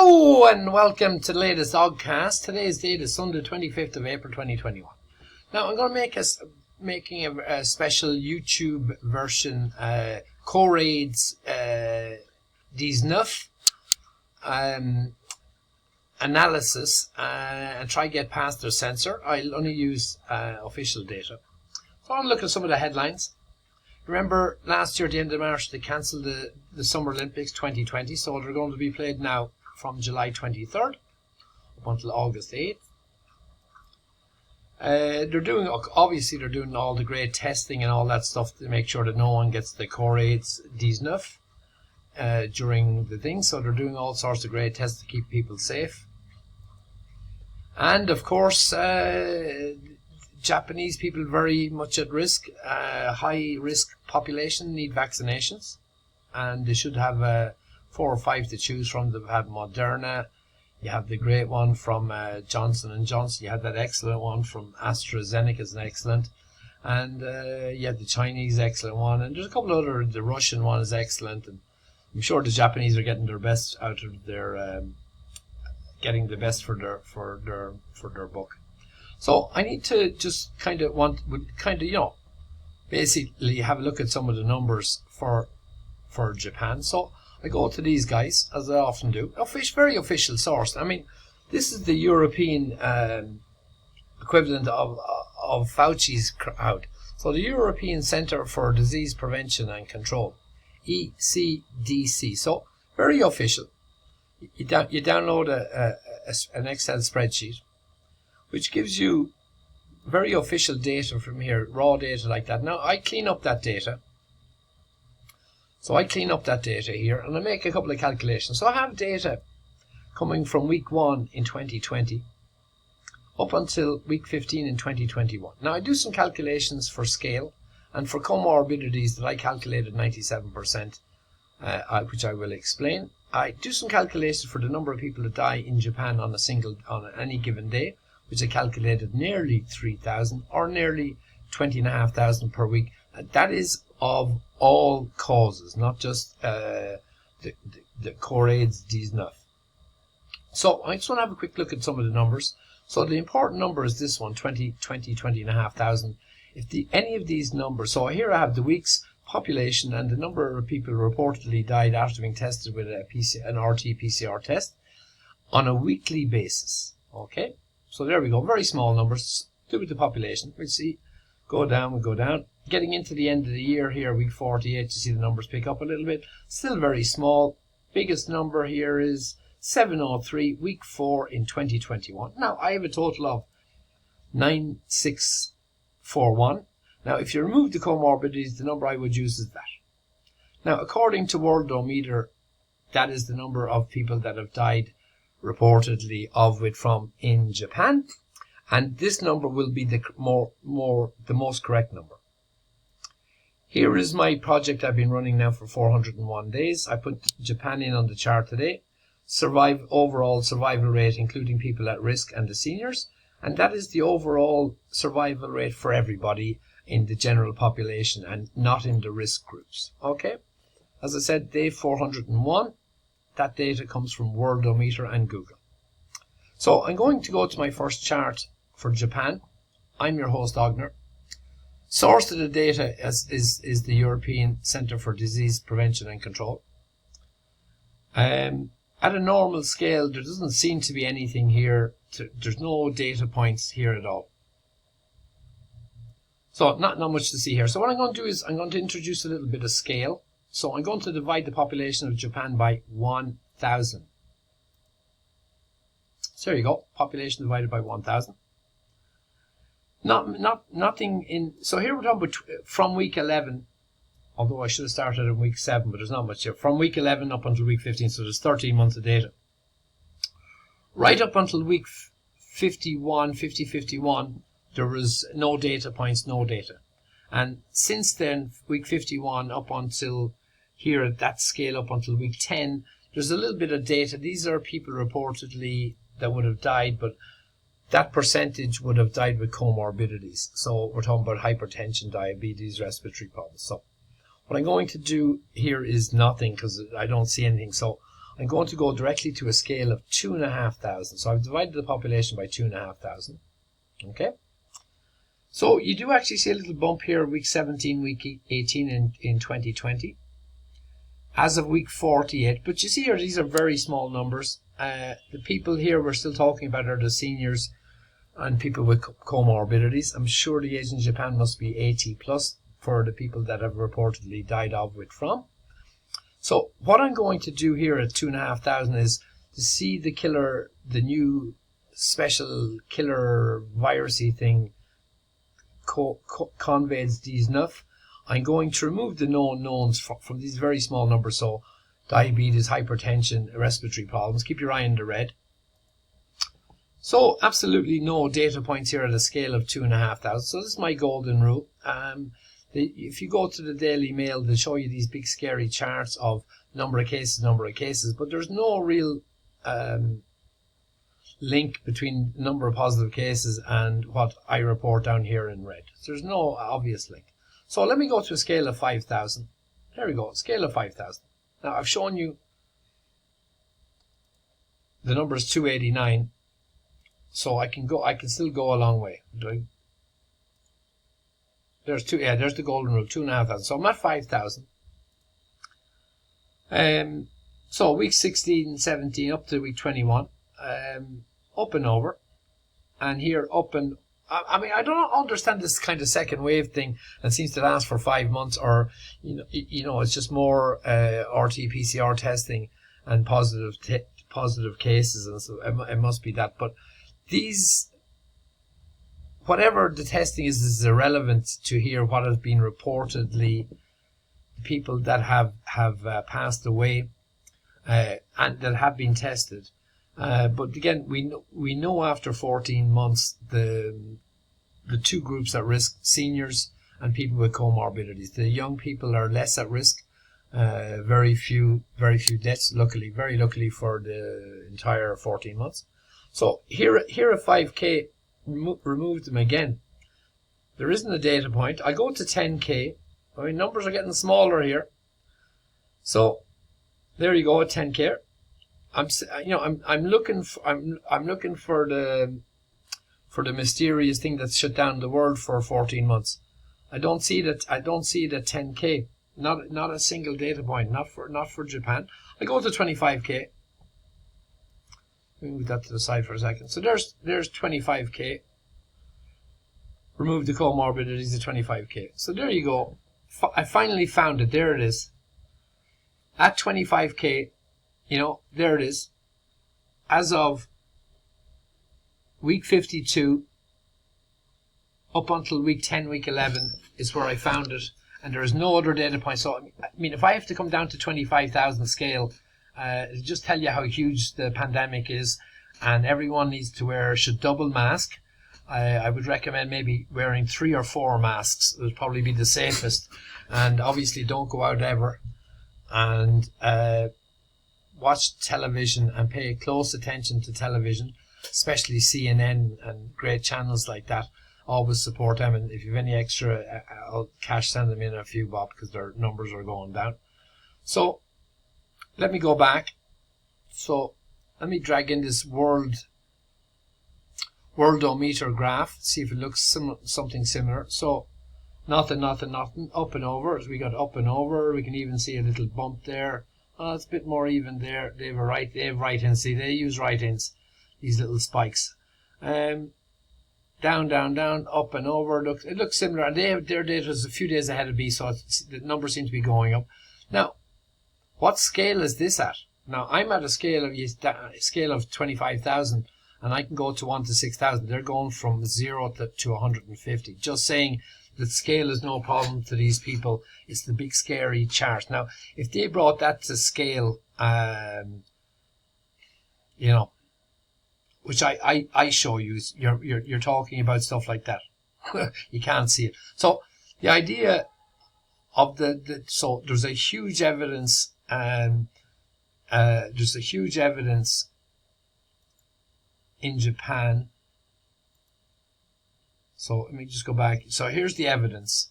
Hello and welcome to the latest Ogcast. Today's date is Sunday, 25th of April 2021. Now I'm going to making a special YouTube version, Coraids These Nuff analysis and try to get past their censor. I'll only use official data. So I'll look at some of the headlines. Remember, last year at the end of March they cancelled the Summer Olympics 2020, so they're going to be played now from July 23rd up until August 8th. They're doing all the great testing and all that stuff to make sure that no one gets the Coraids These Nuff during the thing. So they're doing all sorts of great tests to keep people safe. And of course, Japanese people very much at risk, high risk population need vaccinations, and they should have 4 or 5 to choose from. They've had Moderna, you have the great one from Johnson & Johnson, you have that excellent one from AstraZeneca is an excellent, and you have the Chinese excellent one, and there's a couple other, the Russian one is excellent, and I'm sure the Japanese are getting their best out of their, getting the best for their buck. So I need to just basically have a look at some of the numbers for Japan. So I go to these guys, as I often do. Very official source. I mean, this is the European equivalent of Fauci's crowd. So the European Centre for Disease Prevention and Control, ECDC. So very official. You download an Excel spreadsheet, which gives you very official data from here, raw data like that. Now, I clean up that data. So I clean up that data here, and I make a couple of calculations. So I have data coming from week 1 in 2020 up until week 15 in 2021. Now, I do some calculations for scale, and for comorbidities that I calculated 97%, which I will explain. I do some calculations for the number of people that die in Japan on any given day, which I calculated nearly 3,000 or nearly 20,500 per week. And that is of all causes, not just the Coraids These Nuff. So I just want to have a quick look at some of the numbers. So the important number is this one, 20,500. If any of these numbers, so here I have the week's population and the number of people reportedly died after being tested with an RT-PCR test on a weekly basis. Okay. So there we go, very small numbers, do with the population. We'll see, go down. Getting into the end of the year here, week 48, you see the numbers pick up a little bit. Still very small. Biggest number here is 703, week 4 in 2021. Now, I have a total of 9641. Now, if you remove the comorbidities, the number I would use is that. Now, according to Worldometer, that is the number of people that have died reportedly from in Japan, and this number will be the most correct number. Here is my project I've been running now for 401 days. I put Japan in on the chart today. Overall survival rate, including people at risk and the seniors, and that is the overall survival rate for everybody in the general population and not in the risk groups. Okay, as I said, day 401. That data comes from Worldometer and Google. So I'm going to go to my first chart for Japan. I'm your host, Ogner. Source of the data is the European Centre for Disease Prevention and Control. At a normal scale, there doesn't seem to be anything here. There's no data points here at all. So not much to see here. So what I'm going to do is I'm going to introduce a little bit of scale. So I'm going to divide the population of Japan by 1,000. So there you go, population divided by 1,000. Nothing in. So here we're talking about from week 11. Although I should have started in week 7, but there's not much here. From week 11 up until week 15, so there's 13 months of data. Right up until week 51, there was no data points, no data. And since then, week 51 up until here at that scale up until week 10, there's a little bit of data. These are people reportedly that would have died, but that percentage would have died with comorbidities. So we're talking about hypertension, diabetes, respiratory problems. So what I'm going to do here is nothing because I don't see anything. So I'm going to go directly to a scale of 2,500. So I've divided the population by 2,500. Okay. So you do actually see a little bump here, week 17, week 18 in 2020. As of week 48. But you see here, these are very small numbers. The people here we're still talking about are the seniors and people with comorbidities. I'm sure the age in Japan must be 80 plus for the people that have reportedly died of with from. So what I'm going to do here at 2,500 is to see the new special killer virusy thing, Convades 19. I'm going to remove the known knowns from these very small numbers. So diabetes, hypertension, respiratory problems. Keep your eye on the red. So absolutely no data points here at a scale of 2,500. So this is my golden rule. If you go to the Daily Mail, they'll show you these big scary charts of number of cases, but there's no real link between number of positive cases and what I report down here in red. There's no obvious link. So let me go to a scale of 5,000. There we go, scale of 5,000. Now I've shown you the number is 289, so I can still go a long way. There's the golden rule, 2,500. So I'm at 5,000. So week 16, 17 up to week 21, up and over, and here up and. I mean, I don't understand this kind of second wave thing that seems to last for 5 months, or it's just more RT-PCR testing and positive cases, and so it must be that. But these, whatever the testing is irrelevant to hear what has been reportedly people that have passed away and that have been tested. But again, we know after 14 months the two groups at risk: seniors and people with comorbidities. The young people are less at risk. Very few deaths. Very luckily for the entire 14 months. So here at 5K, remove them again. There isn't a data point. I go to 10K. I mean, numbers are getting smaller here. So there you go at 10K. I'm looking for the mysterious thing that's shut down the world for 14 months. I don't see that. I don't see the 10K. Not a single data point. Not for Japan. I go to 25K. Move that to the side for a second. So there's 25K. Remove the comorbidities to 25K. So there you go. I finally found it. There it is. At 25K. There it is. As of week 52 up until week 10, week 11 is where I found it, and there is no other data point. So I mean, if I have to come down to 25,000 scale, it'll just tell you how huge the pandemic is, and everyone should double mask. I would recommend maybe wearing 3 or 4 masks. It would probably be the safest, and obviously don't go out ever, and watch television and pay close attention to television, especially CNN and great channels like that. Always support them, and if you have any extra cash, send them in a few, Bob, because their numbers are going down. So let me go back. So let me drag in this worldometer graph, see if it looks something similar. So nothing, up and over. As we got up and over, we can even see a little bump there. It's a bit more even there. They have right-ins. See, they use right-ins, these little spikes. Down, up and over. It looks similar. And their data is a few days ahead of me, so the numbers seem to be going up. Now, what scale is this at? Now, I'm at a scale of 25,000, and I can go to 1 to 6,000. They're going from 0 to 150. Just saying that scale is no problem to these people. It's the big scary chart. Now, if they brought that to scale, which I show you, you're talking about stuff like that. You can't see it. So the idea of so there's a huge evidence, in Japan. So let me just go back. So here's the evidence.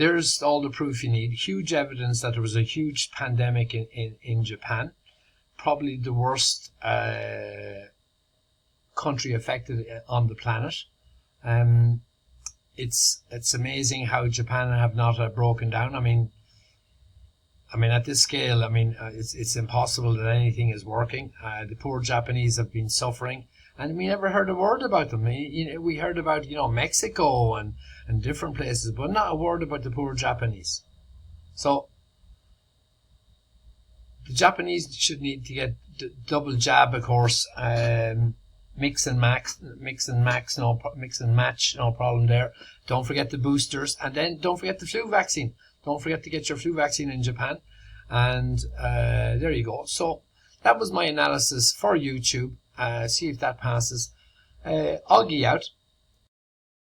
there's all the proof you need. Huge evidence that there was a huge pandemic in Japan, probably the worst country affected on the planet. It's amazing how Japan have not broken down. I mean, at this scale, it's impossible that anything is working. The poor Japanese have been suffering, and we never heard a word about them. We heard about Mexico and different places, but not a word about the poor Japanese. So the Japanese should need to get double jab, of course. Mix and match, no problem there. Don't forget the boosters, and then don't forget the flu vaccine. Don't forget to get your flu vaccine in Japan. And there you go. So that was my analysis for YouTube. See if that passes. Augie out.